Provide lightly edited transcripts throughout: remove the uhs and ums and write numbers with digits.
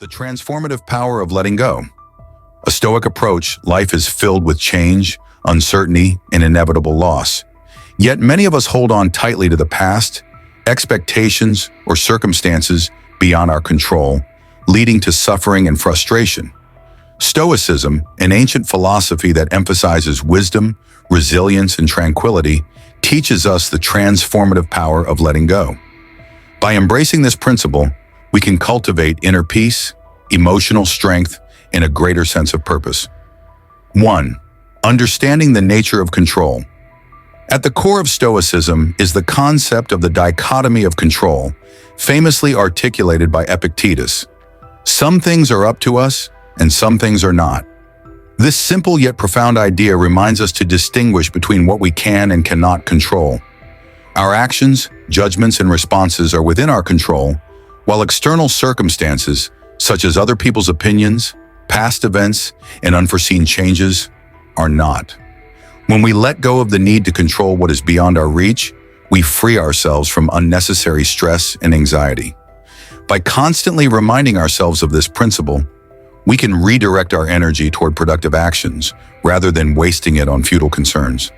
The transformative power of letting go. A Stoic approach, life is filled with change, uncertainty, and inevitable loss. Yet many of us hold on tightly to the past, expectations, or circumstances beyond our control, leading to suffering and frustration. Stoicism, an ancient philosophy that emphasizes wisdom, resilience, and tranquility, teaches us the transformative power of letting go. By embracing this principle, we can cultivate inner peace, emotional strength, and a greater sense of purpose. 1. Understanding the nature of control. At the core of Stoicism is the concept of the dichotomy of control, famously articulated by Epictetus. Some things are up to us, and some things are not. This simple yet profound idea reminds us to distinguish between what we can and cannot control. Our actions, judgments, and responses are within our control, while external circumstances, such as other people's opinions, past events, and unforeseen changes, are not. When we let go of the need to control what is beyond our reach, we free ourselves from unnecessary stress and anxiety. By constantly reminding ourselves of this principle, we can redirect our energy toward productive actions rather than wasting it on futile concerns.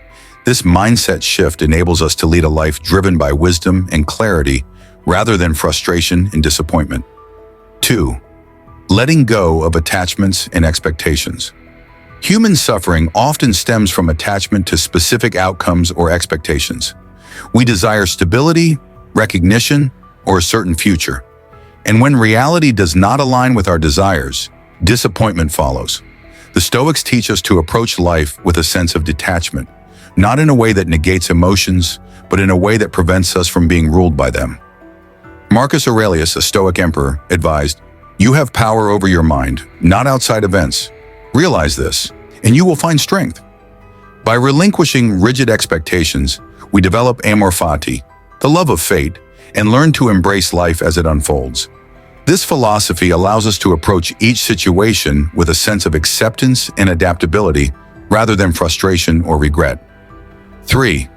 This mindset shift enables us to lead a life driven by wisdom and clarity rather than frustration and disappointment. 2. Letting go of attachments and expectations. Human suffering often stems from attachment to specific outcomes or expectations. We desire stability, recognition, or a certain future. And when reality does not align with our desires, disappointment follows. The Stoics teach us to approach life with a sense of detachment, not in a way that negates emotions, but in a way that prevents us from being ruled by them. Marcus Aurelius, a Stoic emperor, advised, "You have power over your mind, not outside events. Realize this, and you will find strength." By relinquishing rigid expectations, we develop amor fati, the love of fate, and learn to embrace life as it unfolds. This philosophy allows us to approach each situation with a sense of acceptance and adaptability rather than frustration or regret. 3.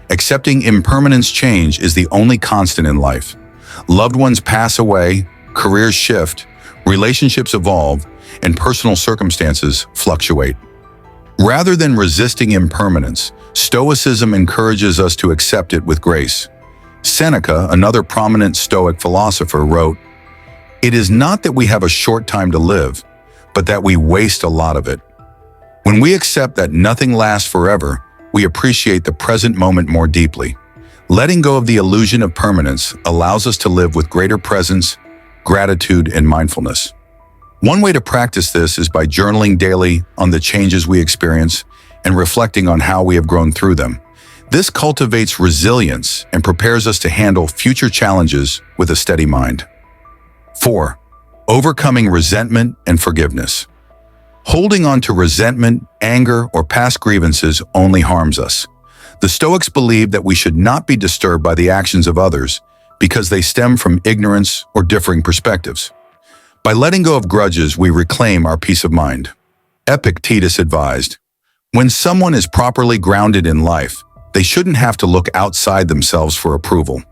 Accepting impermanence. Change is the only constant in life. Loved ones pass away, careers shift, relationships evolve, and personal circumstances fluctuate. Rather than resisting impermanence, Stoicism encourages us to accept it with grace. Seneca, another prominent Stoic philosopher, wrote, "It is not that we have a short time to live, but that we waste a lot of it." When we accept that nothing lasts forever, we appreciate the present moment more deeply. Letting go of the illusion of permanence allows us to live with greater presence, gratitude, and mindfulness. One way to practice this is by journaling daily on the changes we experience and reflecting on how we have grown through them. This cultivates resilience and prepares us to handle future challenges with a steady mind. 4. Overcoming resentment and forgiveness. Holding on to resentment, anger, or past grievances only harms us. The Stoics believe that we should not be disturbed by the actions of others because they stem from ignorance or differing perspectives. By letting go of grudges, we reclaim our peace of mind. Epictetus advised, "When someone is properly grounded in life, they shouldn't have to look outside themselves for approval."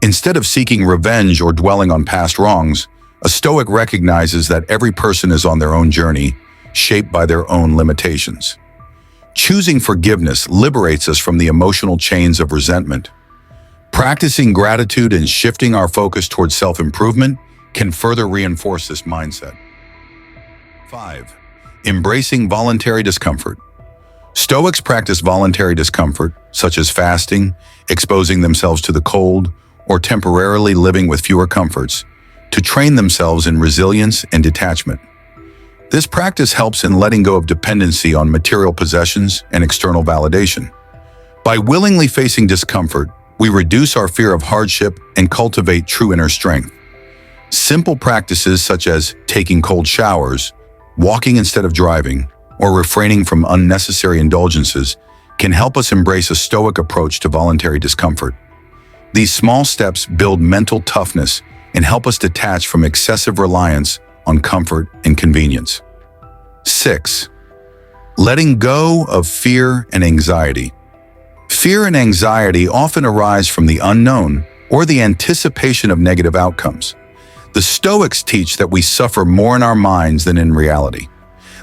Instead of seeking revenge or dwelling on past wrongs, a Stoic recognizes that every person is on their own journey, shaped by their own limitations. Choosing forgiveness liberates us from the emotional chains of resentment. Practicing gratitude and shifting our focus towards self-improvement can further reinforce this mindset. 5. Embracing voluntary discomfort. Stoics practice voluntary discomfort, such as fasting, exposing themselves to the cold, or temporarily living with fewer comforts, to train themselves in resilience and detachment. This practice helps in letting go of dependency on material possessions and external validation. By willingly facing discomfort, we reduce our fear of hardship and cultivate true inner strength. Simple practices such as taking cold showers, walking instead of driving, or refraining from unnecessary indulgences can help us embrace a Stoic approach to voluntary discomfort. These small steps build mental toughness and help us detach from excessive reliance on comfort and convenience. 6. Letting go of fear and anxiety. Fear and anxiety often arise from the unknown or the anticipation of negative outcomes. The Stoics teach that we suffer more in our minds than in reality.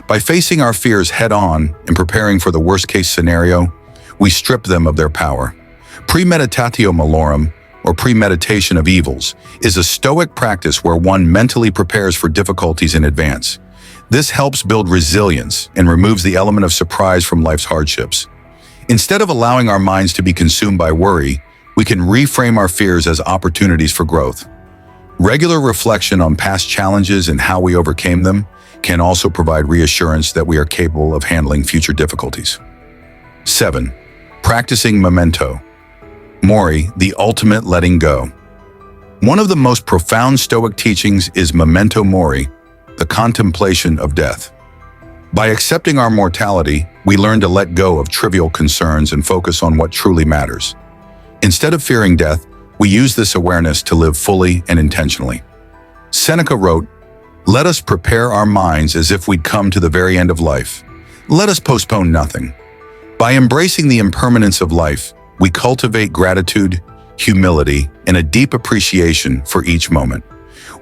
By facing our fears head-on and preparing for the worst-case scenario, we strip them of their power. Premeditatio malorum, or premeditation of evils, is a Stoic practice where one mentally prepares for difficulties in advance. This helps build resilience and removes the element of surprise from life's hardships. Instead of allowing our minds to be consumed by worry, we can reframe our fears as opportunities for growth. Regular reflection on past challenges and how we overcame them can also provide reassurance that we are capable of handling future difficulties. 7. Practicing memento. Mori, the ultimate letting go. One of the most profound Stoic teachings is memento mori, the contemplation of death. By accepting our mortality, we learn to let go of trivial concerns and focus on what truly matters. Instead of fearing death, we use this awareness to live fully and intentionally. Seneca wrote, "Let us prepare our minds as if we'd come to the very end of life. Let us postpone nothing." By embracing the impermanence of life, we cultivate gratitude, humility, and a deep appreciation for each moment.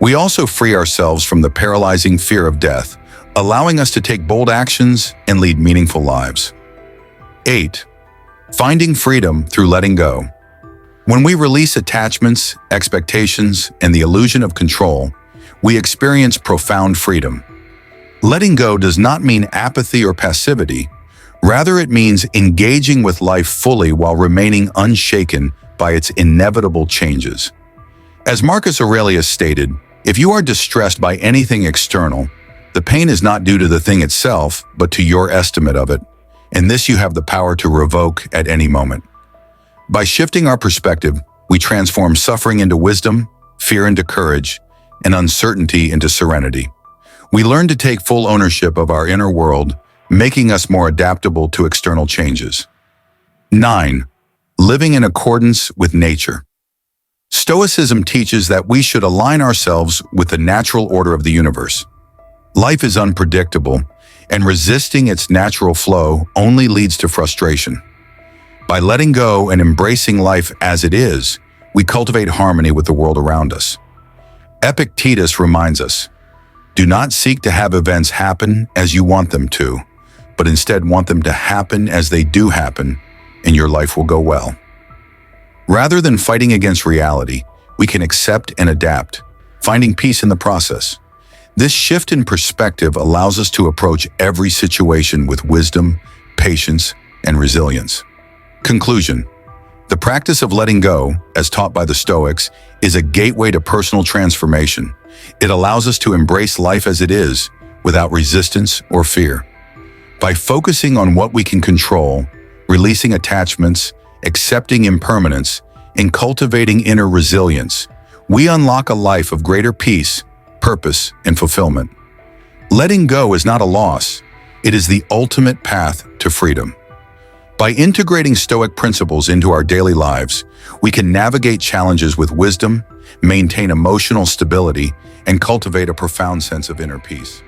We also free ourselves from the paralyzing fear of death, allowing us to take bold actions and lead meaningful lives. 8. Finding freedom through letting go. When we release attachments, expectations, and the illusion of control, we experience profound freedom. Letting go does not mean apathy or passivity. Rather, it means engaging with life fully while remaining unshaken by its inevitable changes. As Marcus Aurelius stated, if you are distressed by anything external, the pain is not due to the thing itself, but to your estimate of it, and this you have the power to revoke at any moment. By shifting our perspective, we transform suffering into wisdom, fear into courage, and uncertainty into serenity. We learn to take full ownership of our inner world, making us more adaptable to external changes. 9. Living in accordance with nature. Stoicism teaches that we should align ourselves with the natural order of the universe. Life is unpredictable, and resisting its natural flow only leads to frustration. By letting go and embracing life as it is, we cultivate harmony with the world around us. Epictetus reminds us, "Do not seek to have events happen as you want them to, but instead want them to happen as they do happen, and your life will go well." Rather than fighting against reality, we can accept and adapt, finding peace in the process. This shift in perspective allows us to approach every situation with wisdom, patience, and resilience. Conclusion. The practice of letting go, as taught by the Stoics, is a gateway to personal transformation. It allows us to embrace life as it is, without resistance or fear. By focusing on what we can control, releasing attachments, accepting impermanence, and cultivating inner resilience, we unlock a life of greater peace, purpose, and fulfillment. Letting go is not a loss. It is the ultimate path to freedom. By integrating Stoic principles into our daily lives, we can navigate challenges with wisdom, maintain emotional stability, and cultivate a profound sense of inner peace.